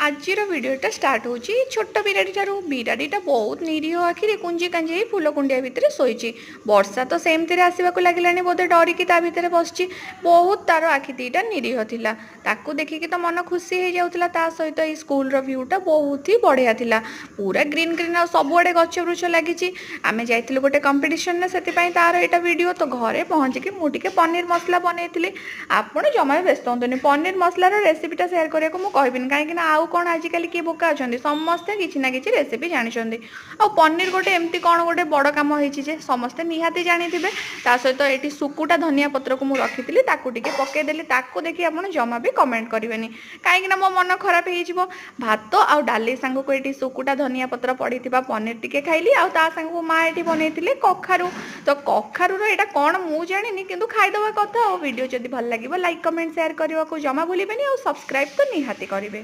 आजिर भिडटा start हो छोट बिराड़ीटा बहुत निरीह आखिरी कुंजी कांजी फुल कुंडिया भितर शोची वर्षा तो सेमती आसवाक लगे बोधे डरिकी भितर बस बहुत तार आखि दीटा निरीह थिला ताकू देखिकी तो मन खुशी हो जाऊला ता सहित ये स्कूल भ्यूटा बहुत ही बढ़िया थिला पूरा ग्रीन ग्रीन आ सबुआड़े गछ वृक्ष लगी आम जाइलु गोटे कंपिटिशन से तार यहाँ वीडियो तो घरे पहुँचिकी मुझे पनीर मसला बनई आपड़ जमा व्यस्त हूँ पनीर मसलार रेसीपीटा सेयार करने को मुझे कहीं आउ कौन आजिकल किए बोका अच्छा समस्ते किसी ना कि रेसीपी जानते आ पनीर गोटे एमती कौन गोटे बड़ कम हो समस्ते निहाती जानी थे सहित ये सुकुटा धनिया पत्र को मुझे रखी ताकूटे पकईदेली ताकू देखिए आप जमा भी कमेंट करेंगे कहीं मो मन खराब हो भात आउ डाली सांग को ये सुकुटा धनिया पत्र पड़ी पनीर टी खाइली आ सांग माँ ये बनई कखारू तो कखारू यहाँ कौन मुझे जानी कि खाईदवा कथा वीडियो जदि भल लगे लाइक कमेंट शेयर करने को जमा भूलें और सब्सक्राइब तो निहाती करेंगे।